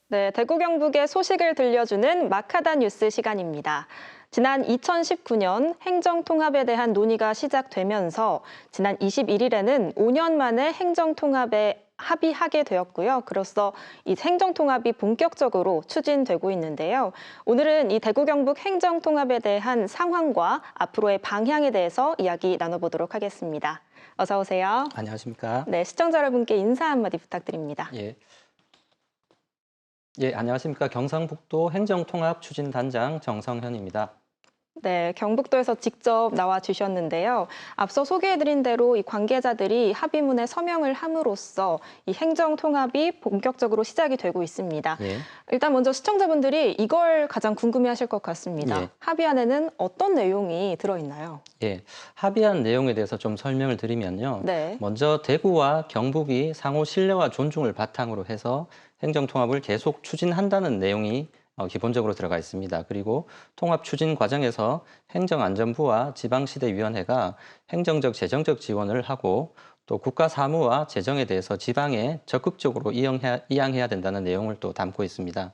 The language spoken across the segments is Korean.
네, 대구 경북의 소식을 들려주는 마카다 뉴스 시간입니다. 지난 2019년 행정통합에 대한 논의가 시작되면서 지난 21일에는 5년 만에 행정통합에 합의하게 되었고요. 그로써 이 행정통합이 본격적으로 추진되고 있는데요. 오늘은 이 대구 경북 행정통합에 대한 상황과 앞으로의 방향에 대해서 이야기 나눠보도록 하겠습니다. 어서 오세요. 안녕하십니까? 네, 시청자 여러분께 인사 한마디 부탁드립니다. 예. 예, 안녕하십니까? 경상북도 행정통합추진단장 정성현입니다. 네, 경북도에서 직접 나와 주셨는데요. 앞서 소개해드린 대로 이 관계자들이 합의문에 서명을 함으로써 이 행정 통합이 본격적으로 시작이 되고 있습니다. 예. 일단 먼저 시청자분들이 이걸 가장 궁금해하실 것 같습니다. 예. 합의안에는 어떤 내용이 들어있나요? 예. 합의한 내용에 대해서 좀 설명을 드리면요. 네. 먼저 대구와 경북이 상호 신뢰와 존중을 바탕으로 해서 행정통합을 계속 추진한다는 내용이 기본적으로 들어가 있습니다. 그리고 통합 추진 과정에서 행정안전부와 지방시대위원회가 행정적, 재정적 지원을 하고 또 국가 사무와 재정에 대해서 지방에 적극적으로 이양해야 된다는 내용을 또 담고 있습니다.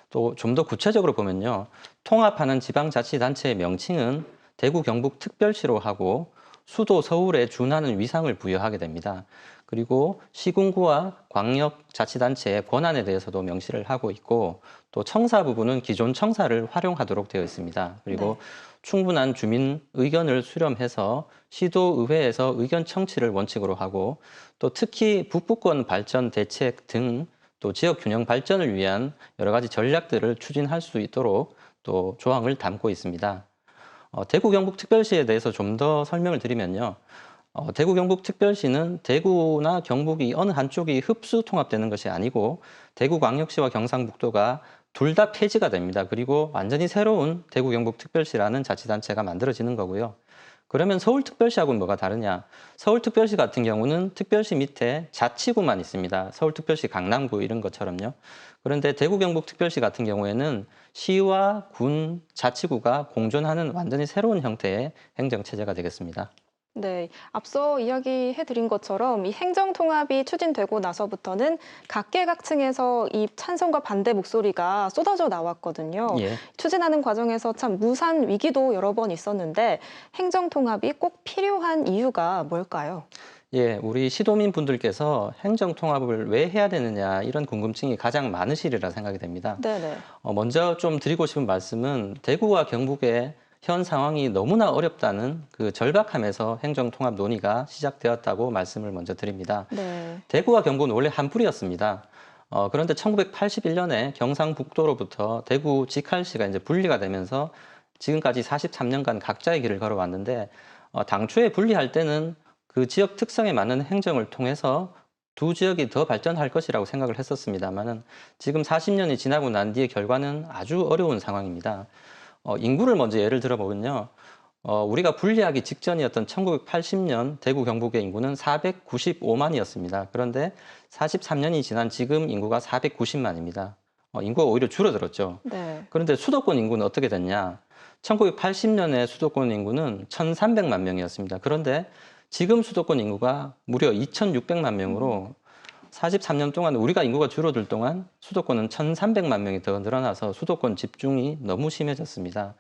또 좀 더 구체적으로 보면요. 통합하는 지방자치단체의 명칭은 대구 경북 특별시로 하고 수도 서울에 준하는 위상을 부여하게 됩니다. 그리고 시군구와 광역자치단체의 권한에 대해서도 명시를 하고 있고 또 청사 부분은 기존 청사를 활용하도록 되어 있습니다. 그리고 네. 충분한 주민 의견을 수렴해서 시도의회에서 의견 청취를 원칙으로 하고 또 특히 북부권 발전 대책 등 또 지역 균형 발전을 위한 여러 가지 전략들을 추진할 수 있도록 또 조항을 담고 있습니다. 대구 경북특별시에 대해서 좀 더 설명을 드리면요. 대구 경북특별시는 대구나 경북이 어느 한쪽이 흡수 통합되는 것이 아니고 대구광역시와 경상북도가 둘 다 폐지가 됩니다. 그리고 완전히 새로운 대구 경북특별시라는 자치단체가 만들어지는 거고요. 그러면 서울특별시하고는 뭐가 다르냐? 서울특별시 같은 경우는 특별시 밑에 자치구만 있습니다. 서울특별시 강남구 이런 것처럼요. 그런데 대구 경북특별시 같은 경우에는 시와 군, 자치구가 공존하는 완전히 새로운 형태의 행정체제가 되겠습니다. 네, 앞서 이야기해드린 것처럼 이 행정통합이 추진되고 나서부터는 각계각층에서 이 찬성과 반대 목소리가 쏟아져 나왔거든요. 예. 추진하는 과정에서 참 무산 위기도 여러 번 있었는데 행정통합이 꼭 필요한 이유가 뭘까요? 예, 우리 시도민 분들께서 행정통합을 왜 해야 되느냐 이런 궁금증이 가장 많으시리라 생각이 됩니다. 네네. 먼저 좀 드리고 싶은 말씀은 대구와 경북의 현 상황이 너무나 어렵다는 그 절박함에서 행정통합 논의가 시작되었다고 말씀을 먼저 드립니다. 네. 대구와 경북은 원래 한 뿌리였습니다. 그런데 1981년에 경상북도로부터 대구 직할시가 이제 분리가 되면서 지금까지 43년간 각자의 길을 걸어왔는데 당초에 분리할 때는 그 지역 특성에 맞는 행정을 통해서 두 지역이 더 발전할 것이라고 생각을 했었습니다만은 지금 40년이 지나고 난 뒤의 결과는 아주 어려운 상황입니다. 인구를 먼저 예를 들어보면요. 우리가 분리하기 직전이었던 1980년 대구 경북의 인구는 495만이었습니다. 그런데 43년이 지난 지금 인구가 490만입니다. 인구가 오히려 줄어들었죠. 네. 그런데 수도권 인구는 어떻게 됐냐? 1980년에 수도권 인구는 1,300만 명이었습니다. 그런데 지금 수도권 인구가 무려 2,600만 명으로 43년 동안 우리가 인구가 줄어들 동안 수도권은 1,300만 명이 더 늘어나서 수도권 집중이 너무 심해졌습니다.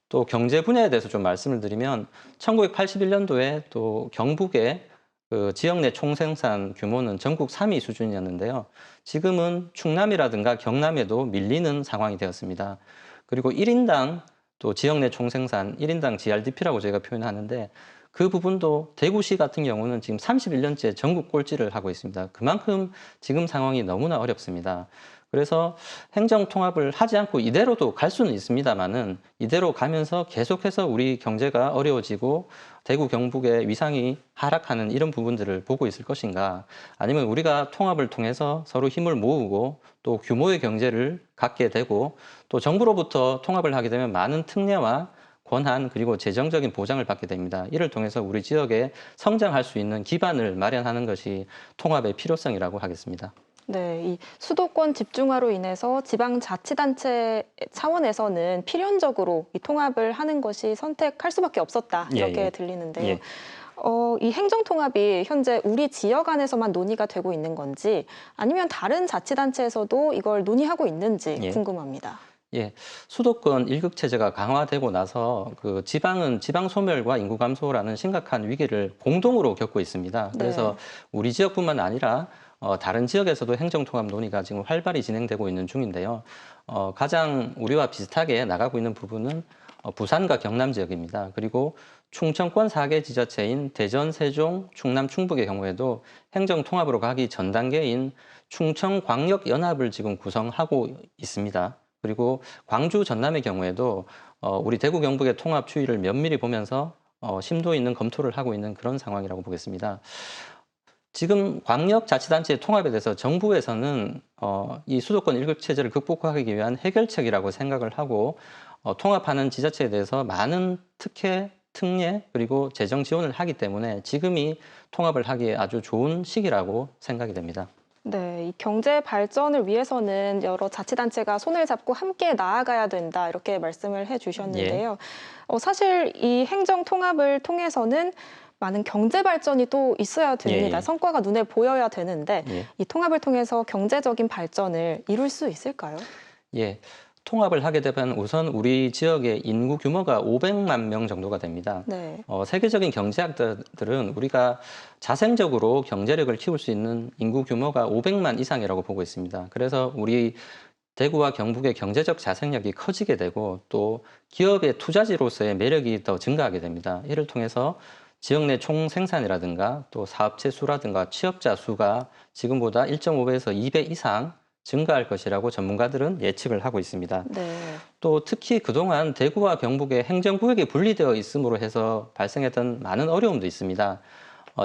또 경제 분야에 대해서 좀 말씀을 드리면 1981년도에 또 경북의 그 지역 내 총생산 규모는 전국 3위 수준이었는데요. 지금은 충남이라든가 경남에도 밀리는 상황이 되었습니다. 그리고 1인당 또 지역 내 총생산 1인당 GRDP라고 저희가 표현하는데 그 부분도 대구시 같은 경우는 지금 31년째 전국 꼴찌를 하고 있습니다. 그만큼 지금 상황이 너무나 어렵습니다. 그래서 행정 통합을 하지 않고 이대로도 갈 수는 있습니다만은 이대로 가면서 계속해서 우리 경제가 어려워지고 대구 경북의 위상이 하락하는 이런 부분들을 보고 있을 것인가 아니면 우리가 통합을 통해서 서로 힘을 모으고 또 규모의 경제를 갖게 되고 또 정부로부터 통합을 하게 되면 많은 특례와 권한 그리고 재정적인 보장을 받게 됩니다. 이를 통해서 우리 지역에 성장할 수 있는 기반을 마련하는 것이 통합의 필요성이라고 하겠습니다. 네, 이 수도권 집중화로 인해서 지방자치단체 차원에서는 필연적으로 이 통합을 하는 것이 선택할 수밖에 없었다 예, 이렇게 예. 들리는데요. 예. 이 행정통합이 현재 우리 지역 안에서만 논의가 되고 있는 건지 아니면 다른 자치단체에서도 이걸 논의하고 있는지 예. 궁금합니다. 예, 수도권 일극 체제가 강화되고 나서 그 지방은 지방 소멸과 인구 감소라는 심각한 위기를 공동으로 겪고 있습니다. 그래서 우리 지역뿐만 아니라 다른 지역에서도 행정통합 논의가 지금 활발히 진행되고 있는 중인데요. 가장 우리와 비슷하게 나가고 있는 부분은 부산과 경남 지역입니다. 그리고 충청권 4개 지자체인 대전, 세종, 충남, 충북의 경우에도 행정통합으로 가기 전 단계인 충청광역연합을 지금 구성하고 있습니다. 그리고 광주, 전남의 경우에도 우리 대구, 경북의 통합 추이를 면밀히 보면서 심도 있는 검토를 하고 있는 그런 상황이라고 보겠습니다. 지금 광역자치단체의 통합에 대해서 정부에서는 이 수도권 일극 체제를 극복하기 위한 해결책이라고 생각을 하고 통합하는 지자체에 대해서 많은 특혜, 특례 그리고 재정 지원을 하기 때문에 지금이 통합을 하기에 아주 좋은 시기라고 생각이 됩니다. 네, 이 경제 발전을 위해서는 여러 자치단체가 손을 잡고 함께 나아가야 된다 이렇게 말씀을 해주셨는데요. 사실 이 행정 통합을 통해서는 많은 경제 발전이 또 있어야 됩니다. 예. 성과가 눈에 보여야 되는데 예. 이 통합을 통해서 경제적인 발전을 이룰 수 있을까요? 예. 통합을 하게 되면 우선 우리 지역의 인구 규모가 500만 명 정도가 됩니다. 네. 세계적인 경제학자들은 우리가 자생적으로 경제력을 키울 수 있는 인구 규모가 500만 이상이라고 보고 있습니다. 그래서 우리 대구와 경북의 경제적 자생력이 커지게 되고 또 기업의 투자지로서의 매력이 더 증가하게 됩니다. 이를 통해서 지역 내 총생산이라든가 또 사업체 수라든가 취업자 수가 지금보다 1.5배에서 2배 이상 증가할 것이라고 전문가들은 예측을 하고 있습니다. 네. 또 특히 그동안 대구와 경북의 행정구역이 분리되어 있음으로 해서 발생했던 많은 어려움도 있습니다.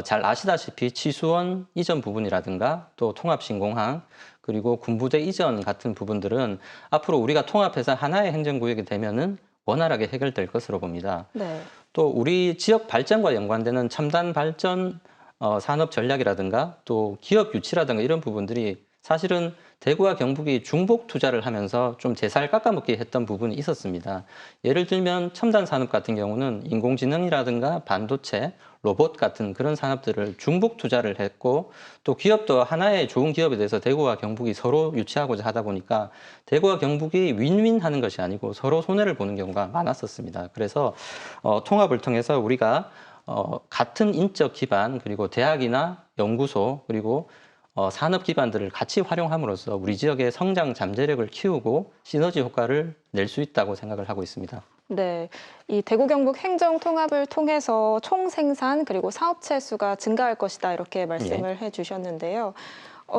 잘 아시다시피 치수원 이전 부분이라든가 또 통합신공항 그리고 군부대 이전 같은 부분들은 앞으로 우리가 통합해서 하나의 행정구역이 되면은 원활하게 해결될 것으로 봅니다. 네. 또 우리 지역 발전과 연관되는 첨단 발전 산업 전략이라든가 또 기업 유치라든가 이런 부분들이 사실은 대구와 경북이 중복 투자를 하면서 좀 제살 깎아먹기 했던 부분이 있었습니다. 예를 들면 첨단 산업 같은 경우는 인공지능이라든가 반도체, 로봇 같은 그런 산업들을 중복 투자를 했고 또 기업도 하나의 좋은 기업에 대해서 대구와 경북이 서로 유치하고자 하다 보니까 대구와 경북이 윈윈하는 것이 아니고 서로 손해를 보는 경우가 많았었습니다. 그래서 통합을 통해서 우리가 같은 인적 기반 그리고 대학이나 연구소 그리고 산업 기반들을 같이 활용함으로써 우리 지역의 성장 잠재력을 키우고 시너지 효과를 낼 수 있다고 생각을 하고 있습니다. 네, 이 대구 경북 행정 통합을 통해서 총 생산 그리고 사업체 수가 증가할 것이다 이렇게 말씀을 해주셨는데요.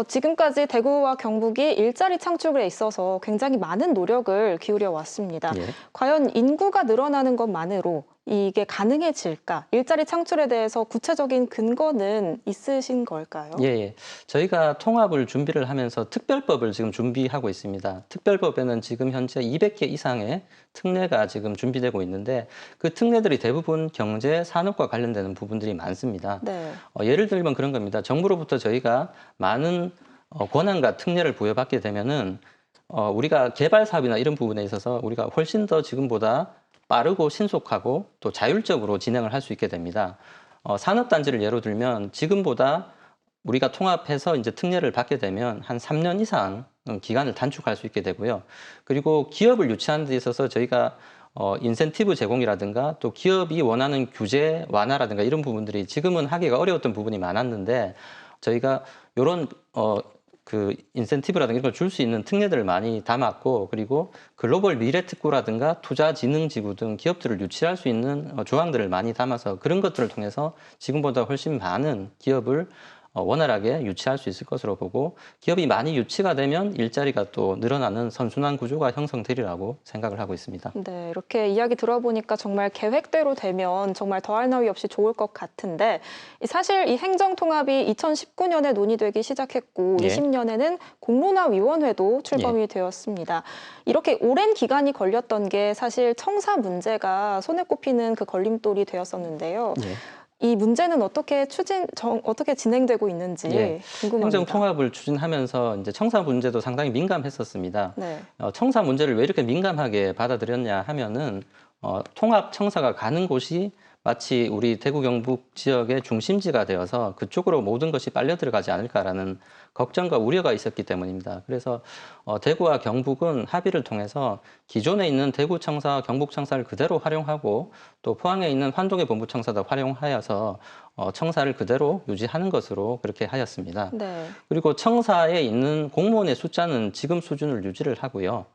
지금까지 대구와 경북이 일자리 창출에 있어서 굉장히 많은 노력을 기울여 왔습니다. 과연 인구가 늘어나는 것만으로 이게 가능해질까? 일자리 창출에 대해서 구체적인 근거는 있으신 걸까요? 예. 저희가 통합을 준비를 하면서 특별법을 지금 준비하고 있습니다. 특별법에는 지금 현재 200개 이상의 특례가 지금 준비되고 있는데 그 특례들이 대부분 경제, 산업과 관련되는 부분들이 많습니다. 네. 예를 들면 그런 겁니다. 정부로부터 저희가 많은 권한과 특례를 부여받게 되면은 우리가 개발 사업이나 이런 부분에 있어서 우리가 훨씬 더 지금보다 빠르고 신속하고 또 자율적으로 진행을 할 수 있게 됩니다. 산업단지를 예로 들면 지금보다 우리가 통합해서 이제 특례를 받게 되면 한 3년 이상 기간을 단축할 수 있게 되고요. 그리고 기업을 유치하는 데 있어서 저희가 인센티브 제공이라든가 또 기업이 원하는 규제 완화라든가 이런 부분들이 지금은 하기가 어려웠던 부분이 많았는데 저희가 이런 그 인센티브라든가 이런 걸 줄 수 있는 특례들을 많이 담았고 그리고 글로벌 미래특구라든가 투자진흥지구 등 기업들을 유치할 수 있는 조항들을 많이 담아서 그런 것들을 통해서 지금보다 훨씬 많은 기업을 원활하게 유치할 수 있을 것으로 보고 기업이 많이 유치가 되면 일자리가 또 늘어나는 선순환 구조가 형성되리라고 생각을 하고 있습니다. 네, 이렇게 이야기 들어보니까 정말 계획대로 되면 정말 더할 나위 없이 좋을 것 같은데 사실 이 행정통합이 2019년에 논의되기 시작했고 20년에는 공론화위원회도 출범이 되었습니다. 이렇게 오랜 기간이 걸렸던 게 사실 청사 문제가 손에 꼽히는 그 걸림돌이 되었었는데요. 이 문제는 어떻게 진행되고 있는지 궁금합니다. 행정 통합을 추진하면서 이제 청사 문제도 상당히 민감했었습니다. 청사 문제를 왜 이렇게 민감하게 받아들였냐 하면은 통합 청사가 가는 곳이 마치 우리 대구 경북 지역의 중심지가 되어서 그쪽으로 모든 것이 빨려 들어가지 않을까라는 걱정과 우려가 있었기 때문입니다. 그래서 대구와 경북은 합의를 통해서 기존에 있는 대구청사, 경북청사를 그대로 활용하고 또 포항에 있는 환동의 본부청사도 활용하여서 청사를 그대로 유지하는 것으로 그렇게 하였습니다. 네. 그리고 청사에 있는 공무원의 숫자는 지금 수준을 유지를 하고요.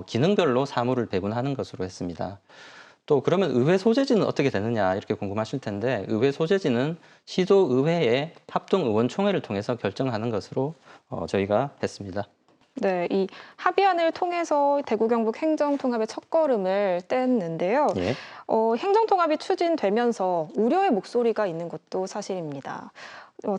기능별로 사무를 배분하는 것으로 했습니다. 또 그러면 의회 소재지는 어떻게 되느냐 이렇게 궁금하실 텐데 의회 소재지는 시도의회의 합동의원총회를 통해서 결정하는 것으로 저희가 했습니다. 네, 이 합의안을 통해서 대구 경북 행정통합의 첫걸음을 뗐는데요. 예. 행정통합이 추진되면서 우려의 목소리가 있는 것도 사실입니다.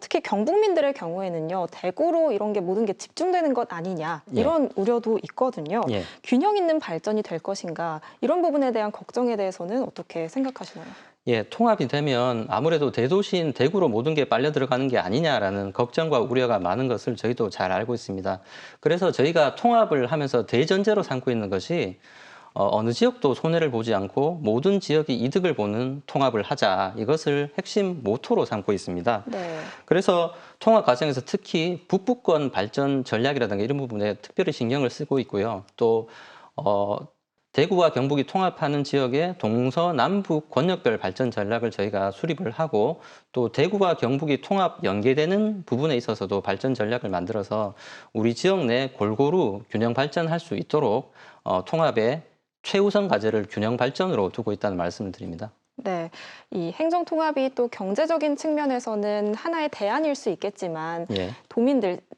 특히 경북민들의 경우에는요, 대구로 이런 게 모든 게 집중되는 것 아니냐 이런 우려도 있거든요. 예. 균형 있는 발전이 될 것인가 이런 부분에 대한 걱정에 대해서는 어떻게 생각하시나요? 예, 통합이 되면 아무래도 대도시인 대구로 모든 게 빨려 들어가는 게 아니냐라는 걱정과 우려가 많은 것을 저희도 잘 알고 있습니다. 그래서 저희가 통합을 하면서 대전제로 삼고 있는 것이 어느 지역도 손해를 보지 않고 모든 지역이 이득을 보는 통합을 하자. 이것을 핵심 모토로 삼고 있습니다. 네. 그래서 통합 과정에서 특히 북부권 발전 전략이라든가 이런 부분에 특별히 신경을 쓰고 있고요. 또 대구와 경북이 통합하는 지역의 동서남북 권역별 발전 전략을 저희가 수립을 하고 또 대구와 경북이 통합 연계되는 부분에 있어서도 발전 전략을 만들어서 우리 지역 내 골고루 균형 발전할 수 있도록 통합의 최우선 과제를 균형 발전으로 두고 있다는 말씀을 드립니다. 네, 이 행정통합이 또 경제적인 측면에서는 하나의 대안일 수 있겠지만 예.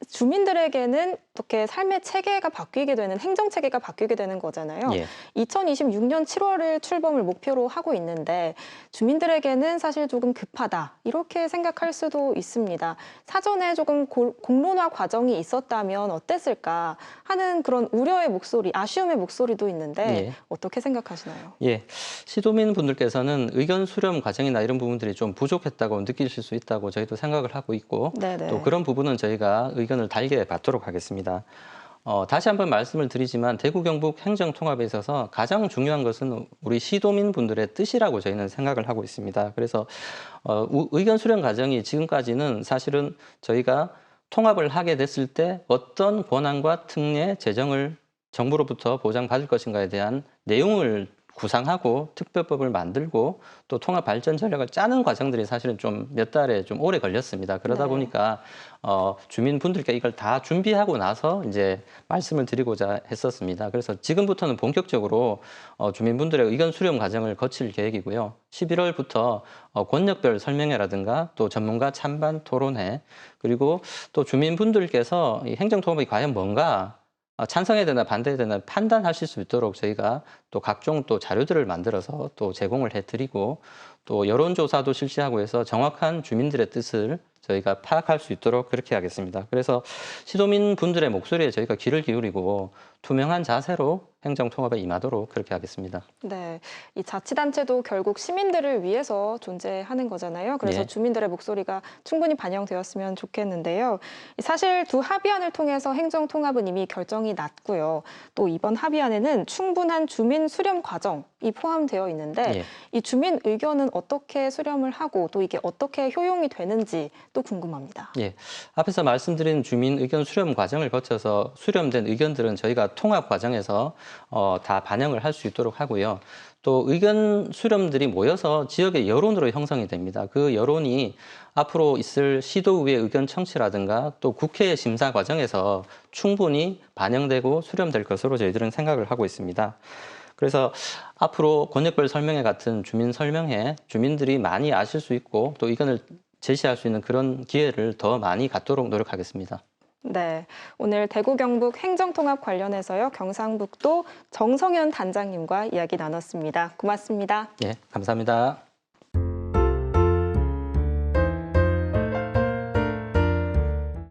주민들에게는 어떻게 삶의 체계가 바뀌게 되는 행정체계가 바뀌게 되는 거잖아요. 예. 2026년 7월을 출범을 목표로 하고 있는데 주민들에게는 사실 조금 급하다 이렇게 생각할 수도 있습니다. 사전에 조금 공론화 과정이 있었다면 어땠을까 하는 그런 우려의 목소리, 아쉬움의 목소리도 있는데 예. 어떻게 생각하시나요? 예, 시도민 분들께서는 의견 수렴 과정이나 이런 부분들이 좀 부족했다고 느끼실 수 있다고 저희도 생각을 하고 있고 네네. 또 그런 부분은 저희가 의견을 달게 받도록 하겠습니다. 다시 한번 말씀을 드리지만 대구 경북 행정 통합에 있어서 가장 중요한 것은 우리 시도민 분들의 뜻이라고 저희는 생각을 하고 있습니다. 그래서 의견 수렴 과정이 지금까지는 사실은 저희가 통합을 하게 됐을 때 어떤 권한과 특례, 재정을 정부로부터 보장받을 것인가에 대한 내용을 구상하고 특별법을 만들고 또 통합 발전 전략을 짜는 과정들이 사실은 좀 몇 달에 좀 오래 걸렸습니다. 그러다 네. 보니까 주민분들께 이걸 다 준비하고 나서 이제 말씀을 드리고자 했었습니다. 그래서 지금부터는 본격적으로 주민분들의 의견 수렴 과정을 거칠 계획이고요. 11월부터 권역별 설명회라든가 또 전문가 찬반 토론회 그리고 또 주민분들께서 이 행정통합이 과연 뭔가 찬성해야 되나 반대해야 되나 판단하실 수 있도록 저희가 또 각종 또 자료들을 만들어서 또 제공을 해드리고 또 여론조사도 실시하고 해서 정확한 주민들의 뜻을 저희가 파악할 수 있도록 그렇게 하겠습니다. 그래서 시도민 분들의 목소리에 저희가 귀를 기울이고 투명한 자세로 행정통합에 임하도록 그렇게 하겠습니다. 네, 이 자치단체도 결국 시민들을 위해서 존재하는 거잖아요. 그래서 예. 주민들의 목소리가 충분히 반영되었으면 좋겠는데요. 사실 두 합의안을 통해서 행정통합은 이미 결정이 났고요. 또 이번 합의안에는 충분한 주민 수렴 과정이 포함되어 있는데 예. 이 주민 의견은 어떻게 수렴을 하고 또 이게 어떻게 효용이 되는지 또 궁금합니다. 예, 앞에서 말씀드린 주민 의견 수렴 과정을 거쳐서 수렴된 의견들은 저희가 통합 과정에서 다 반영을 할 수 있도록 하고요. 또 의견 수렴들이 모여서 지역의 여론으로 형성이 됩니다. 그 여론이 앞으로 있을 시도의회 의견 청취라든가 또 국회 심사 과정에서 충분히 반영되고 수렴될 것으로 저희들은 생각을 하고 있습니다. 그래서 앞으로 권역별 설명회 같은 주민 설명회, 주민들이 많이 아실 수 있고 또 의견을 제시할 수 있는 그런 기회를 더 많이 갖도록 노력하겠습니다. 네, 오늘 대구 경북 행정통합 관련해서요. 경상북도 정성현 단장님과 이야기 나눴습니다. 고맙습니다. 예, 감사합니다.